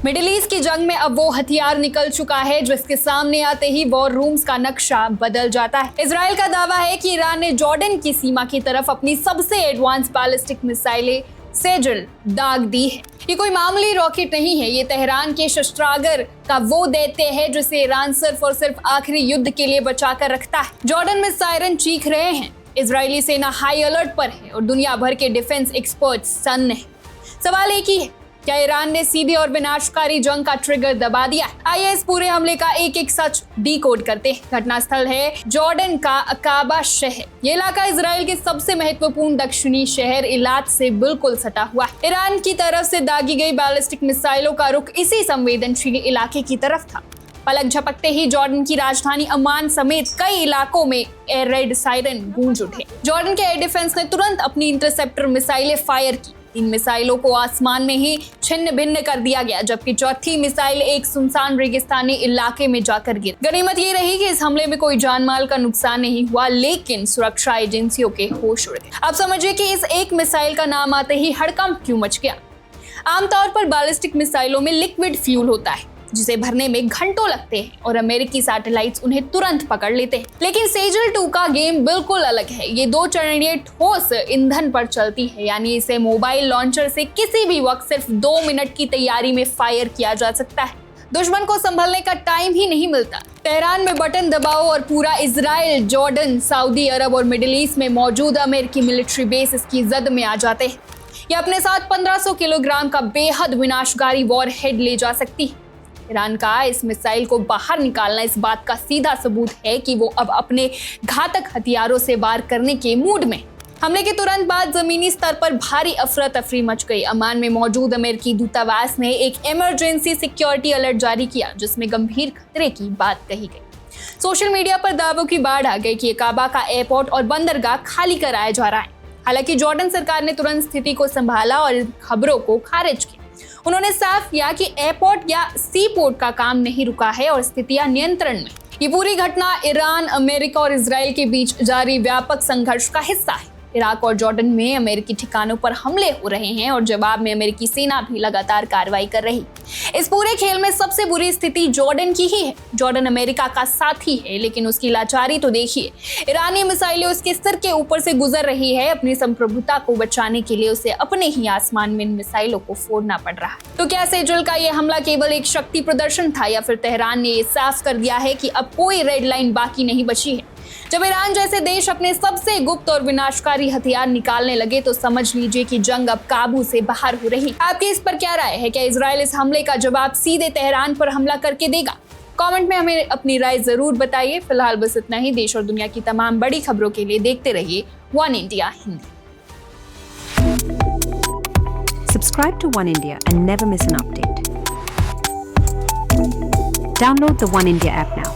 Middle east की जंग में अब वो हथियार निकल चुका है जिसके सामने आते ही वॉर रूम्स का नक्शा बदल जाता है। इजराइल का दावा है कि ईरान ने जॉर्डन की सीमा की तरफ अपनी सबसे एडवांस बैलिस्टिक मिसाइलें सेजल दाग दी है। ये कोई मामूली रॉकेट नहीं है, ये तेहरान के शस्त्रागार का वो दैत्य है जिसे ईरान सिर्फ और सिर्फ आखिरी युद्ध के लिए बचा कर रखता है। जॉर्डन में सायरन चीख रहे हैं, इजरायली सेना हाई अलर्ट पर है और दुनिया भर के डिफेंस एक्सपर्ट्स सन्न है। सवाल एक ही है, क्या ईरान ने सीधी और विनाशकारी जंग का ट्रिगर दबा दिया? आइए इस पूरे हमले का एक एक सच डिकोड करते हैं। घटनास्थल है जॉर्डन का अकाबा शहर। ये इलाका इजराइल के सबसे महत्वपूर्ण दक्षिणी शहर इलात से बिल्कुल सटा हुआ है। ईरान की तरफ से दागी गई बैलिस्टिक मिसाइलों का रुख इसी संवेदनशील इलाके की तरफ था। पलक झपकते ही जॉर्डन की राजधानी अमान समेत कई इलाकों में एयर रेड सायरन गूंज उठे। जॉर्डन के एयर डिफेंस ने तुरंत अपनी इंटरसेप्टर मिसाइलें फायर की। इन मिसाइलों को आसमान में ही छिन्न भिन्न कर दिया गया, जबकि चौथी मिसाइल एक सुनसान रेगिस्तानी इलाके में जाकर गिरी। गनीमत ये रही कि इस हमले में कोई जानमाल का नुकसान नहीं हुआ, लेकिन सुरक्षा एजेंसियों के होश उड़ गए। आप समझिए कि इस एक मिसाइल का नाम आते ही हड़कंप क्यों मच गया। आमतौर पर बैलिस्टिक मिसाइलों में लिक्विड फ्यूल होता है जिसे भरने में घंटों लगते हैं और अमेरिकी सैटेलाइट्स उन्हें तुरंत पकड़ लेते हैं। लेकिन सेजल 2 का गेम बिल्कुल अलग है। ये 2 चरणीय ठोस ईंधन पर चलती है, यानी इसे मोबाइल लॉन्चर से किसी भी वक्त सिर्फ 2 मिनट की तैयारी में फायर किया जा सकता है। दुश्मन को संभलने का टाइम ही नहीं मिलता। तेहरान में बटन दबाओ और पूरा इजराइल, जॉर्डन, सऊदी अरब और मिडिल ईस्ट में मौजूद अमेरिकी मिलिट्री बेस इसकी जद में आ जाते हैं। ये अपने साथ 1500 किलोग्राम का बेहद विनाशकारी वॉर हेड ले जा सकती है। ईरान का इस मिसाइल को बाहर निकालना इस बात का सीधा सबूत है कि वो अब अपने घातक हथियारों से वार करने के मूड में। हमले के तुरंत बाद जमीनी स्तर पर भारी अफरा तफरी मच गई। अमान में मौजूद अमेरिकी दूतावास ने एक इमरजेंसी सिक्योरिटी अलर्ट जारी किया जिसमें गंभीर खतरे की बात कही गई। सोशल मीडिया पर दावों की बाढ़ आ गई कि अकाबा का एयरपोर्ट और बंदरगाह खाली कराया जा रहा है। हालांकि जॉर्डन सरकार ने तुरंत स्थिति को संभाला और इन खबरों को खारिज किया। उन्होंने साफ किया कि एयरपोर्ट या सी पोर्ट का काम नहीं रुका है और स्थितियां नियंत्रण में। ये पूरी घटना ईरान, अमेरिका और इजराइल के बीच जारी व्यापक संघर्ष का हिस्सा है। इराक और जॉर्डन में अमेरिकी ठिकानों पर हमले हो रहे हैं और जवाब में अमेरिकी सेना भी लगातार कार्रवाई कर रही। इस पूरे खेल में सबसे बुरी स्थिति जॉर्डन की ही है। जॉर्डन अमेरिका का साथी है, लेकिन उसकी लाचारी तो देखिए। ईरानी मिसाइलें उसके सिर के ऊपर से गुजर रही है। अपनी संप्रभुता को बचाने के लिए उसे अपने ही आसमान में इन मिसाइलों को फोड़ना पड़ रहा है। तो क्या सेजल का यह हमला केवल एक शक्ति प्रदर्शन था, या फिर तेहरान ने ये साफ कर दिया है कि अब कोई रेड लाइन बाकी नहीं बची है? जब ईरान जैसे देश अपने सबसे गुप्त और विनाशकारी हथियार निकालने लगे तो समझ लीजिए कि जंग अब काबू से बाहर हो रही। आपकी इस पर क्या राय है? क्या इजराइल इस हमले का जवाब सीधे तेहरान पर हमला करके देगा? कमेंट में हमें अपनी राय जरूर बताइए। फिलहाल बस इतना ही। देश और दुनिया की तमाम बड़ी खबरों के लिए देखते रहिए one India Hindi. Subscribe to One India and never miss an update. Download the One India app now.